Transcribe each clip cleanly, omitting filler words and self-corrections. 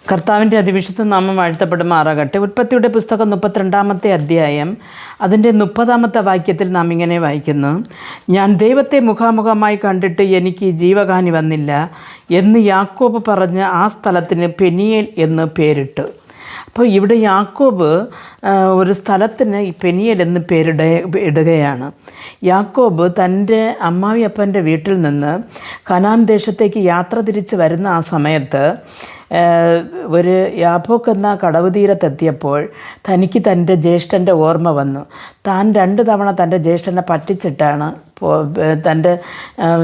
കർത്താവിൻ്റെ അതിവിശുദ്ധ നാമം വാഴ്ത്തപ്പെടുമാറാകട്ടെ. ഉൽപ്പത്തിയുടെ പുസ്തകം 32-ാമത്തെ അധ്യായം അതിൻ്റെ 30-ാമത്തെ വാക്യത്തിൽ നാം ഇങ്ങനെ വായിക്കുന്നു: ഞാൻ ദൈവത്തെ മുഖാമുഖമായി കണ്ടിട്ട് എനിക്ക് ജീവഹാനി വന്നില്ല എന്ന് യാക്കോബ് പറഞ്ഞ് ആ സ്ഥലത്തിന് പെനിയേൽ എന്ന് പേരിട്ടു. അപ്പോൾ ഇവിടെ യാക്കോബ് ഒരു സ്ഥലത്തിന് പെനിയേൽ എന്ന് ഇടുകയാണ്. യാക്കോബ് തൻ്റെ അമ്മാവിയപ്പൻ്റെ വീട്ടിൽ നിന്ന് കനാൻ ദേശത്തേക്ക് യാത്ര തിരിച്ച് വരുന്ന ആ സമയത്ത് ഒരു യാബോക്ക് എന്ന കടവ് തീരത്തെത്തിയപ്പോൾ തനിക്ക് തൻ്റെ ജ്യേഷ്ഠൻ്റെ ഓർമ്മ വന്നു. താൻ 2 തവണ തൻ്റെ ജ്യേഷ്ഠനെ പറ്റിച്ചിട്ടാണ് തൻ്റെ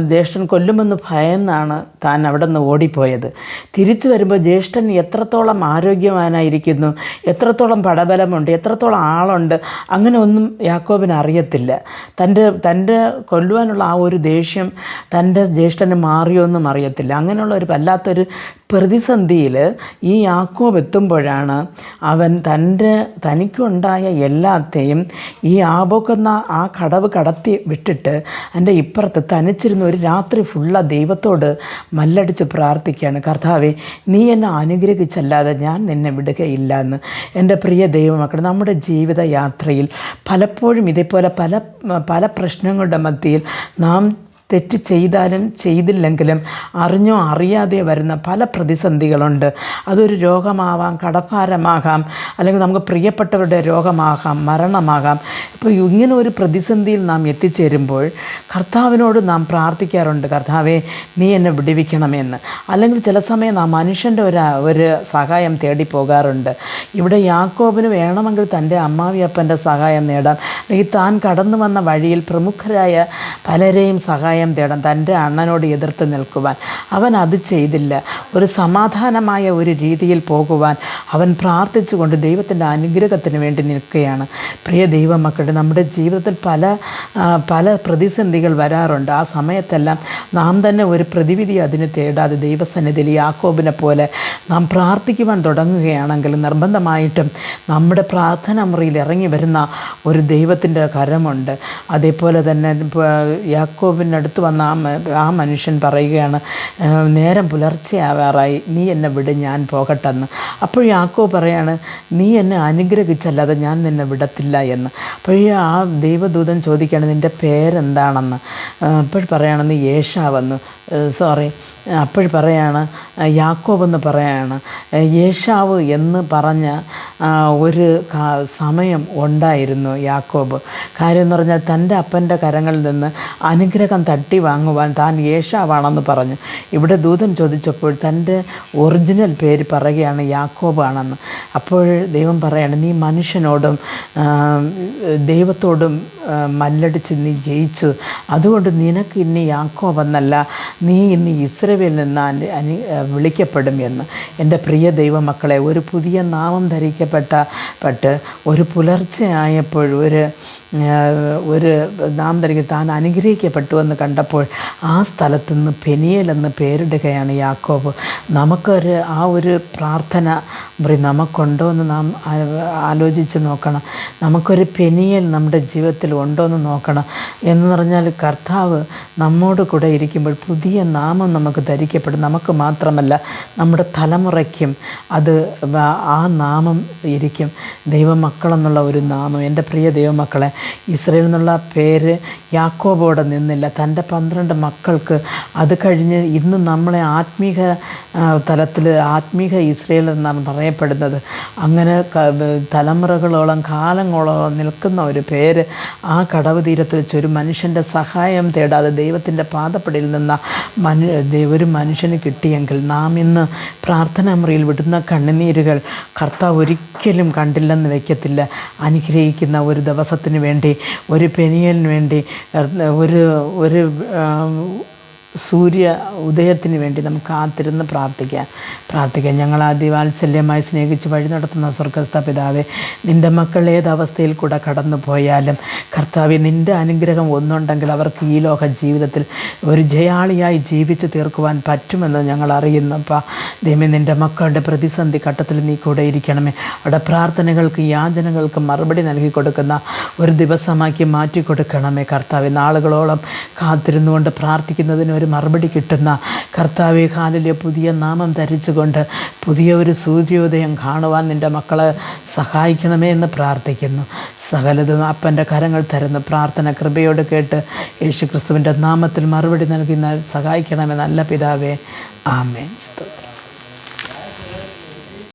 ജ്യേഷ്ഠൻ കൊല്ലുമെന്ന് ഭയന്നാണ് താൻ അവിടെ നിന്ന് ഓടിപ്പോയത്. തിരിച്ചു വരുമ്പോൾ ജ്യേഷ്ഠൻ എത്രത്തോളം ആരോഗ്യവാനായിരിക്കുന്നു, എത്രത്തോളം പടബലമുണ്ട്, എത്രത്തോളം ആളുണ്ട്, അങ്ങനെ ഒന്നും യാക്കോബിന് അറിയത്തില്ല. തൻ്റെ കൊല്ലുവാനുള്ള ആ ഒരു ദേഷ്യം തൻ്റെ ജ്യേഷ്ഠന് മാറിയൊന്നും അറിയത്തില്ല. അങ്ങനെയുള്ള ഒരു വല്ലാത്തൊരു പ്രതിസന്ധിയിൽ ഈ യാക്കോബ് എത്തുമ്പോഴാണ് അവൻ തനിക്കുണ്ടായ എല്ലാത്തെയും ഈ യാബോക്കെന്ന ആ കടവ് കടത്തി വിട്ടിട്ട് എൻ്റെ ഇപ്പുറത്ത് തനിച്ചിരുന്ന ഒരു രാത്രി ഫുള്ള ദൈവത്തോട് മല്ലടിച്ച് പ്രാർത്ഥിക്കുകയാണ്: കർത്താവേ, നീ എന്നെ അനുഗ്രഹിച്ചല്ലാതെ ഞാൻ നിന്നെ വിടുകയില്ല എന്ന്. എൻ്റെ പ്രിയ ദൈവമക്കളെ, നമ്മുടെ ജീവിത യാത്രയിൽ പലപ്പോഴും ഇതേപോലെ പല പ്രശ്നങ്ങളുടെ മധ്യയിൽ നാം തെറ്റ് ചെയ്താലും ചെയ്തില്ലെങ്കിലും അറിഞ്ഞോ അറിയാതെ വരുന്ന പല പ്രതിസന്ധികളുണ്ട്. അതൊരു രോഗമാവാം, കടഭാരമാകാം, അല്ലെങ്കിൽ നമുക്ക് പ്രിയപ്പെട്ടവരുടെ രോഗമാകാം, മരണമാകാം. ഇപ്പോൾ ഇങ്ങനെ ഒരു പ്രതിസന്ധിയിൽ നാം എത്തിച്ചേരുമ്പോൾ കർത്താവിനോട് നാം പ്രാർത്ഥിക്കാറുണ്ട്: കർത്താവേ, നീ എന്നെ വിടുവിക്കണമെന്ന്. അല്ലെങ്കിൽ ചില സമയം നാം മനുഷ്യൻ്റെ ഒരു സഹായം തേടി പോകാറുണ്ട്. ഇവിടെ യാക്കോബിന് വേണമെങ്കിൽ തൻ്റെ അമ്മാവിയപ്പൻ്റെ സഹായം നേടാം, അല്ലെങ്കിൽ താൻ കടന്നു വന്ന വഴിയിൽ പ്രമുഖരായ പലരെയും സഹായം തേടാൻ, തൻ്റെ അണ്ണനോട് എതിർത്ത് നിൽക്കുവാൻ. അവൻ അത് ചെയ്തില്ല. ഒരു സമാധാനമായ ഒരു രീതിയിൽ പോകുവാൻ അവൻ പ്രാർത്ഥിച്ചുകൊണ്ട് ദൈവത്തിൻ്റെ അനുഗ്രഹത്തിന് വേണ്ടി നിൽക്കുകയാണ്. പ്രിയ ദൈവമക്കളുടെ, നമ്മുടെ ജീവിതത്തിൽ പല പ്രതിസന്ധികൾ വരാറുണ്ട്. ആ സമയത്തെല്ലാം നാം തന്നെ ഒരു പ്രതിവിധി അതിന് തേടാതെ ദൈവസന്നിധിയിൽ യാക്കോബിനെ പോലെ നാം പ്രാർത്ഥിക്കുവാൻ തുടങ്ങുകയാണെങ്കിൽ നിർബന്ധമായിട്ടും നമ്മുടെ പ്രാർത്ഥന മുറിയിൽ ഇറങ്ങി വരുന്ന ഒരു ദൈവത്തിൻ്റെ കരമുണ്ട്. അതേപോലെ തന്നെ യാക്കോബിൻ്റെ അടുത്ത് വന്ന ആ മനുഷ്യൻ പറയുകയാണ്: നേരം പുലർച്ചയാവാറായി, നീ എന്നെ വിട്, ഞാൻ പോകട്ടെന്ന്. അപ്പോൾ യാക്കോബ് പറയാണ്: നീ എന്നെ അനുഗ്രഹിച്ചല്ലാതെ ഞാൻ നിന്നെ വിടത്തില്ല എന്ന്. അപ്പോൾ ആ ദൈവദൂതൻ ചോദിക്കുകയാണ്: നിൻ്റെ പേരെന്താണെന്ന്. അപ്പോൾ പറയുകയാണെന്ന് യേശാവെന്ന് അപ്പോൾ പറയാണ് യാക്കോബെന്ന് പറയാണ്. യേശാവ് എന്ന് പറഞ്ഞ ഒരു സമയം ഉണ്ടായിരുന്നു യാക്കോബ്. കാര്യം എന്ന് പറഞ്ഞാൽ തൻ്റെ അപ്പൻ്റെ കരങ്ങളിൽ നിന്ന് അനുഗ്രഹം തട്ടി വാങ്ങുവാൻ താൻ യേശാവാണെന്ന് പറഞ്ഞു. ഇവിടെ ദൂതൻ ചോദിച്ചപ്പോൾ തൻ്റെ ഒറിജിനൽ പേര് പറയുകയാണ് യാക്കോബാണെന്ന്. അപ്പോൾ ദൈവം പറയാണ്: നീ മനുഷ്യനോടും ദൈവത്തോടും മല്ലടിച്ച് നീ ജയിച്ചു, അതുകൊണ്ട് നിനക്ക് ഇനി യാക്കോബെന്നല്ല, നീ ഇനി ഇസ്രായേലിൽ നിന്ന് വിളിക്കപ്പെടും എന്ന്. എൻ്റെ പ്രിയ ദൈവമക്കളെ, ഒരു പുതിയ നാമം ധരിക്കപ്പെട്ട് ഒരു പുലർച്ചെ ആയപ്പോൾ ഒരു നാം ധരിക്കും താൻ അനുഗ്രഹിക്കപ്പെട്ടു എന്ന് കണ്ടപ്പോൾ ആ സ്ഥലത്തു നിന്ന് പെനിയേൽ എന്ന് പേരിടുകയാണ് യാക്കോബ്. ആ ഒരു പ്രാർത്ഥന നമുക്കുണ്ടോ എന്ന് നാം ആലോചിച്ച് നോക്കണം. നമുക്കൊരു പെനിയേൽ നമ്മുടെ ജീവിതത്തിൽ ഉണ്ടോ എന്ന് നോക്കണം. എന്ന് പറഞ്ഞാൽ കർത്താവ് നമ്മോട് കൂടെ ഇരിക്കുമ്പോൾ പുതിയ നാമം നമുക്ക് ധരിക്കപ്പെടും. നമുക്ക് മാത്രമല്ല, നമ്മുടെ തലമുറയ്ക്കും ആ നാമം ഇരിക്കും. ദൈവമക്കളെന്നുള്ള ഒരു നാമം. എൻ്റെ പ്രിയ ദൈവമക്കളെ, ഇസ്രായേൽ എന്നുള്ള പേര് യാക്കോബോടെ നിന്നില്ല. തൻ്റെ 12 മക്കൾക്ക് അത് കഴിഞ്ഞ് ഇന്ന് നമ്മളെ ആത്മീക തലത്തിൽ ആത്മീക ഇസ്രായേൽ എന്നാണ് പറയപ്പെടുന്നത്. അങ്ങനെ തലമുറകളോളം കാലങ്ങളോളം നിൽക്കുന്ന ഒരു പേര് ആ കടവ് തീരത്ത് വെച്ച് ഒരു മനുഷ്യൻ്റെ സഹായം തേടാതെ ദൈവത്തിൻ്റെ പാദപ്പടിയിൽ നിന്ന ഒരു മനുഷ്യന് കിട്ടിയെങ്കിൽ നാം ഇന്ന് പ്രാർത്ഥനാ മുറിയിൽ വിടുന്ന കണ്ണുനീരുകൾ കർത്താവ് ഒരിക്കലും കണ്ടില്ലെന്ന് വയ്ക്കത്തില്ല. അനുഗ്രഹിക്കുന്ന ഒരു ദിവസത്തിന് വേണ്ടി, ഒരു പെനിയലിന് വേണ്ടി, ഒരു സൂര്യ ഉദയത്തിന് വേണ്ടി നമുക്ക് കാത്തിരുന്ന് പ്രാർത്ഥിക്കാം. ഞങ്ങൾ അതിവാത്സല്യമായി സ്നേഹിച്ച് വഴി നടത്തുന്ന സ്വർഗ്ഗസ്ഥ പിതാവേ, നിൻ്റെ മക്കൾ ഏതവസ്ഥയിൽ കൂടെ കടന്നു പോയാലും കർത്താവേ, നിൻ്റെ അനുഗ്രഹം ഒന്നുണ്ടെങ്കിൽ അവർക്ക് ഈ ലോക ജീവിതത്തിൽ ഒരു ജയാളിയായി ജീവിച്ച് തീർക്കുവാൻ പറ്റുമെന്ന് ഞങ്ങൾ അറിയുന്നപ്പോൾ ദൈവമേ, നിൻ്റെ മക്കളുടെ പ്രതിസന്ധി ഘട്ടത്തിൽ നീ കൂടെ ഇരിക്കണമേ. അവിടെ പ്രാർത്ഥനകൾക്ക് യാചനകൾക്ക് മറുപടി നൽകി കൊടുക്കുന്ന ഒരു ദിവസമാക്കി മാറ്റി കൊടുക്കണമേ കർത്താവേ. നാളുകളോളം കാത്തിരുന്നുകൊണ്ട് പ്രാർത്ഥിക്കുന്നതിന് ഒരു ഒരു മറുപടി കിട്ടുന്ന കർത്താവെ കാലിലെ പുതിയ നാമം ധരിച്ചുകൊണ്ട് പുതിയ ഒരു സൂര്യോദയം കാണുവാൻ നിൻ്റെ മക്കളെ സഹായിക്കണമേ എന്ന് പ്രാർത്ഥിക്കുന്നു. സകലതും അപ്പൻ്റെ കരങ്ങൾ തരുന്ന പ്രാർത്ഥന കൃപയോട് കേട്ട് യേശുക്രിസ്തുവിൻ്റെ നാമത്തിൽ മറുപടി നൽകി സഹായിക്കണമേ നല്ല പിതാവേ. ആമേൻ. സ്തോത്രം.